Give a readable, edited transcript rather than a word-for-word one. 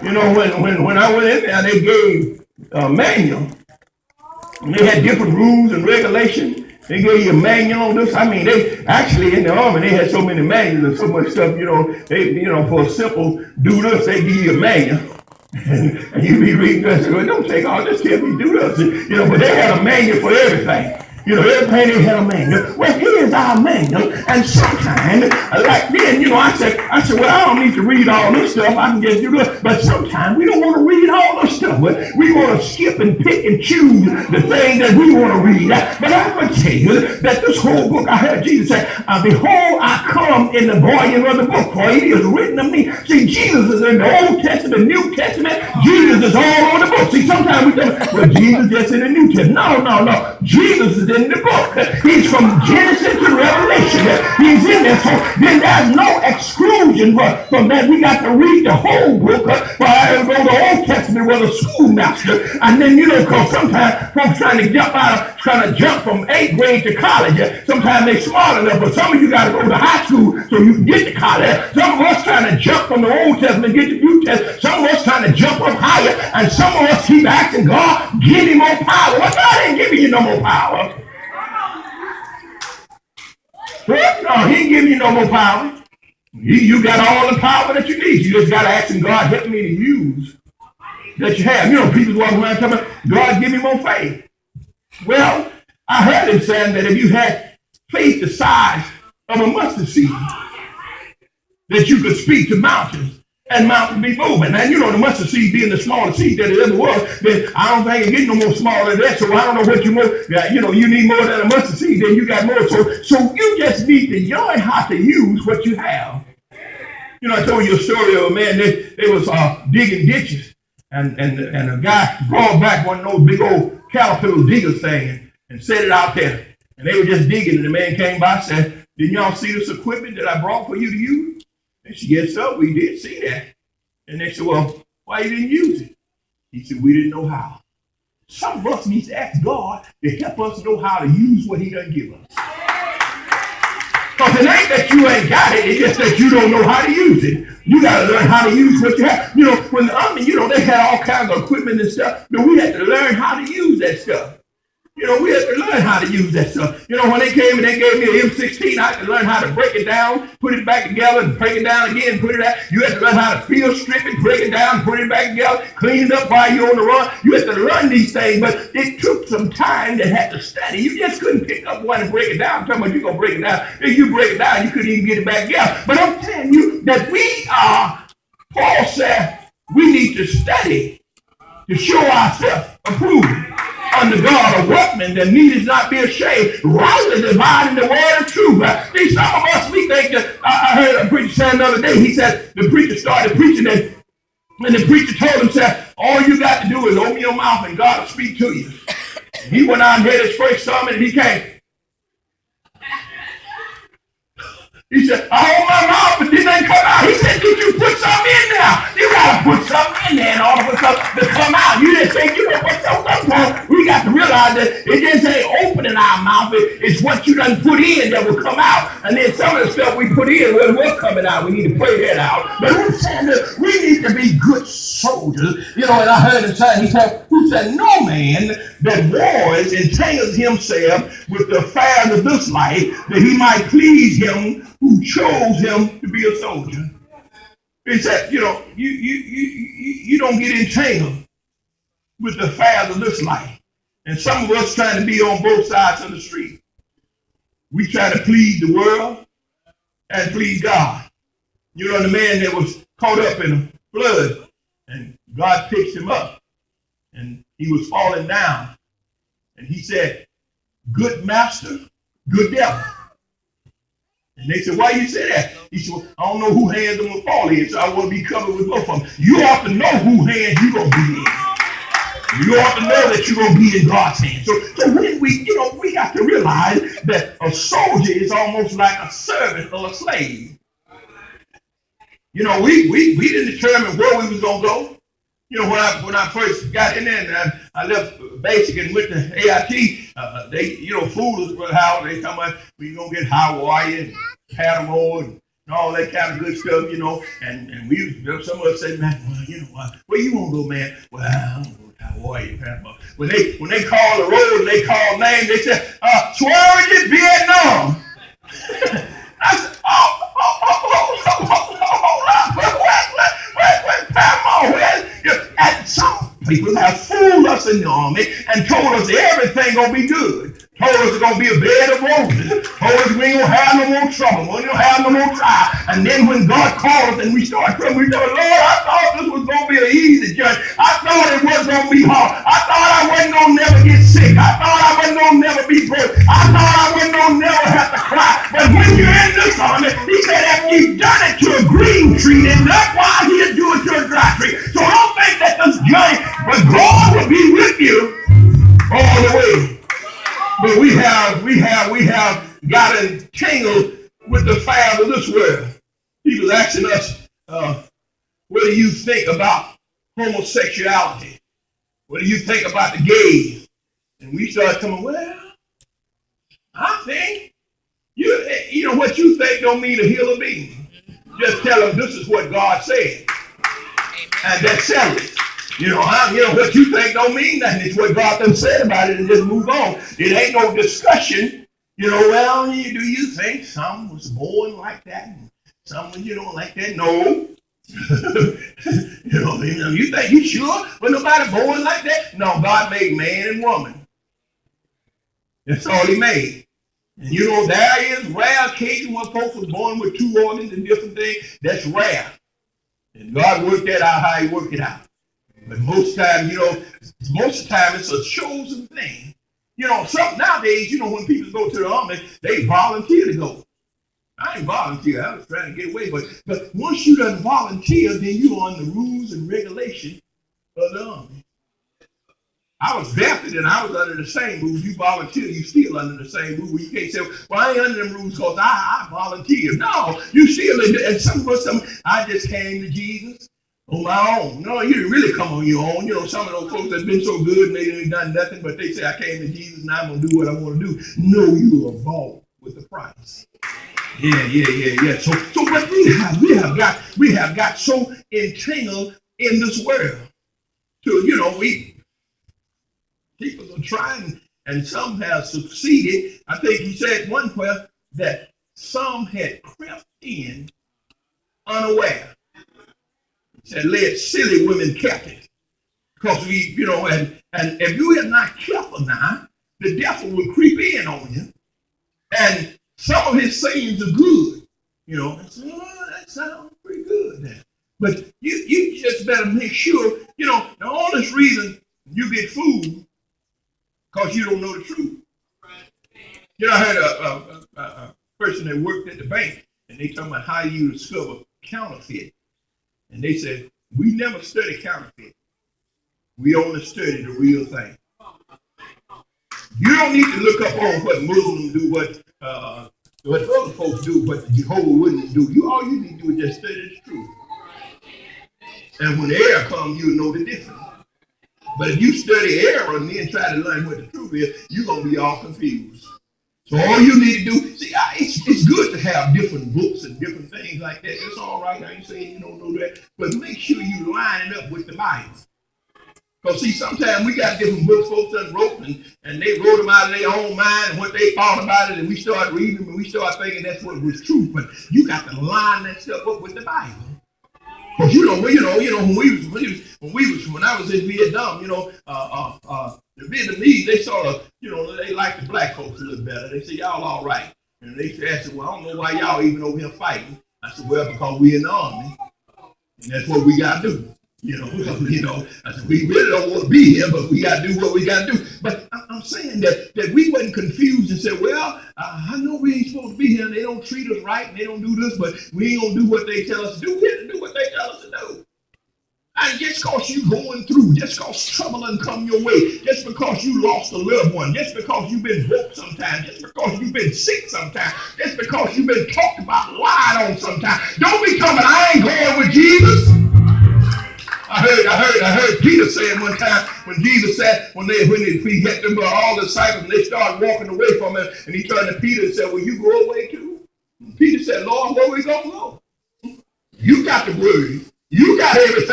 You know, when I went in there, they gave a manual. And they had different rules and regulations. They gave you a manual on this. I mean, they actually in the army, they had so many manuals and so much stuff, for a simple do this, they give you a manual. And you be reading this, well, don't take all this, tell me do this. But they had a manual for everything. Everything they had a manual. Well, here's our manual. And sometimes, like then, I said, well, I don't need to read all this stuff. I can just do this. But sometimes we don't want to read all this stuff. We want to skip and pick and choose the thing that we want to read. But I'm going to tell you that this whole book, I heard Jesus say, behold, I come in the volume of the book, for it is written of me. See, Jesus is in the Old Testament, New Testament. Jesus is all over the book. See, sometimes we think, well, Jesus just in the New Testament. No. Jesus is in the book. He's from Genesis to Revelation. He's in there. So then there's no exclusion from that. We got to read the whole book. But I go to the Old Testament with a schoolmaster. And then, because sometimes folks trying to jump from 8th grade to college. Sometimes they're smart enough, but some of you got to go to high school so you can get to college. Some of us trying to jump from the Old Testament and get to the New Testament. Some of us trying to jump up higher. And some of us keep asking God, give me more power. Well, God ain't giving you no more power. No, he ain't giving you no more power. You got all the power that you need. You just got to ask him, God, help me to use that you have. People walking around talking about, God, give me more faith. Well, I heard him saying that if you had faith the size of a mustard seed, that you could speak to mountains and mountains be moving. And the mustard seed being the smallest seed that it ever was, then I don't think it gets no more smaller than that. So I don't know what you more, you need more than a mustard seed, then you got more. So you just need to learn how to use what you have. I told you a story of a man, they was digging ditches, and a guy brought back one of those big old caterpillar digger thing and set it out there. And they were just digging, and the man came by and said, didn't y'all see this equipment that I brought for you to use? And she said, so we did see that. And they said, well, why you didn't use it? He said, we didn't know how. Some of us need to ask God to help us know how to use what he done give us. Because it ain't that you ain't got it, it's just that you don't know how to use it. You got to learn how to use what you have. When the army, they had all kinds of equipment and stuff, but we had to learn how to use that stuff. We had to learn how to use that stuff. When they came and they gave me an M16, I had to learn how to break it down, put it back together, and break it down again, put it out. You had to learn how to field strip it, break it down, put it back together, clean it up while you're on the run. You had to learn these things, but it took some time to have to study. You just couldn't pick up one and break it down. I'm talking about you're going to break it down. If you break it down, you couldn't even get it back together. But I'm telling you that Paul said, we need to study to show ourselves approved under God, a workman that needeth not be ashamed, rightly dividing the word of truth. See, some of us, we think that, I heard a preacher say the other day, he said, the preacher started preaching and the preacher told him, said, all you got to do is open your mouth and God will speak to you. And he went out and had his first sermon and he came. He said, I opened my mouth, but didn't they come out? He said, did you put something in there? You got to put something in there in order for something to come out. You didn't think you put something in. We got to realize that it didn't say opening our mouth. It's what you done put in that will come out. And then some of the stuff we put in will coming out. We need to pray that out. But I'm saying that we need to be good soldiers. And I heard him say, he said, no man that wars entangles himself with the affairs of this life, that he might please him who chose him to be a soldier. He said, you don't get entangled with the affairs of this life. And some of us trying to be on both sides of the street. We try to please the world and please God. The man that was caught up in a flood and God picked him up and he was falling down. And he said, good master, good devil. And they said, why you say that? He said, well, I don't know who hands I'm going to fall in, so I want to be covered with both of them. You ought to know who hands you're going to be in. You ought to know that you're going to be in God's hands. So when we got to realize that a soldier is almost like a servant or a slave. We didn't determine where we was going to go. When I first got in there and I left basic and went to AIT, they, fooled us with how they talking about we gonna get Hawaii and Panama and and all that kind of good stuff, and we, some of us say, man, well, you know what, where you want to go, man? Well, I don't go to Hawaii, Papa. When they call the road, they call names, they say, Swearingen, Vietnam. I said, hold on, wait, Papa, and some people have fooled us in the army and told us everything gonna be good. Told us it's going to be a bed of roses. Told us we ain't going to have no more trouble. We ain't going to have no more trial. And then when God called us and we started trouble, we said, Lord, I thought this was going to be an easy journey. I thought it wasn't going to be hard. I thought I wasn't going to never get sick. I thought I wasn't going to never be broke. I thought I wasn't going to never have to cry. But when you're in this army, he said, if you've done it to a green tree, then that's why he'll do it to a dry tree. So don't think that this journey, but God will be with you all the way. But we have got entangled with the affairs of this world. People asking us, what do you think about homosexuality? What do you think about the gays? And we start coming, well, I think, you know what you think don't mean a hill of beans. Just tell them this is what God said. And that's settled. What you think don't mean nothing. It's what God done said about it, and just move on. It ain't no discussion. Well, do you think some was born like that? And some was, like that? No. You think you sure? But nobody born like that? No, God made man and woman. That's all he made. And there is rare cases when folks was born with two organs and different things. That's rare. And God worked that out how he worked it out. But most of the time it's a chosen thing. Some nowadays, when people go to the army, they volunteer to go. I ain't volunteer. I was trying to get away. But once you done volunteer, then you're on the rules and regulations of the army. I was drafted and I was under the same rules. You volunteer, you still under the same rules. You can't say, well, I ain't under them rules because I volunteered. No, you still, and some of us, I just came to Jesus on my own. No, you didn't really come on your own. Some of those folks that's been so good and they ain't done nothing, but they say, I came to Jesus and I'm going to do what I want to do. No, you are bought with the price. Yeah. So but we have got so entangled in this world. So, people are trying, and some have succeeded. I think he said one point that some had crept in unaware. He said, led silly women captive. Because and if you are not careful now, the devil will creep in on you. And some of his sayings are good. And say, that sounds pretty good there. But you just better make sure, the only reason you get fooled because you don't know the truth. I heard a person that worked at the bank, and they talking about how you discover counterfeit. And they said, we never study counterfeit. We only study the real thing. You don't need to look up on what Muslims do, what other folks do, what the Jehovah's Witnesses do. All you need to do is just study the truth. And when the error comes, you'll know the difference. But if you study error and then try to learn what the truth is, you're going to be all confused. So all you need to do, see, it's good to have different books and different things like that. It's all right. I ain't saying you don't know that. But make sure you line it up with the Bible. Because, see, sometimes we got different books folks done wrote, and they wrote them out of their own mind and what they thought about it, and we start reading them, and we start thinking that's what was true. But you got to line that stuff up with the Bible. Because when I was in Vietnam, the Vietnamese, they sort of, they like the black folks a little better. They say, y'all all right. And they said, well, I don't know why y'all even over here fighting. I said, well, because we're in the army. And that's what we got to do. I said, we really don't want to be here, but we got to do what we got to do. But I'm saying that we wasn't confused and said, well, I know we ain't supposed to be here and they don't treat us right and they don't do this, but we ain't going to do what they tell us to do. We have to do what they tell us to do. And just because you going through, just because trouble and come your way, just because you lost a loved one, just because you've been broke sometimes, just because you've been sick sometimes, just because you've been talked about, lied on sometimes, don't be coming, I ain't going with Jesus. I heard Peter saying one time when Jesus said, when he had them all the disciples and they started walking away from him, and he turned to Peter and said, will you go away too? Peter said, Lord, where we gonna go? You got the word. You got everything.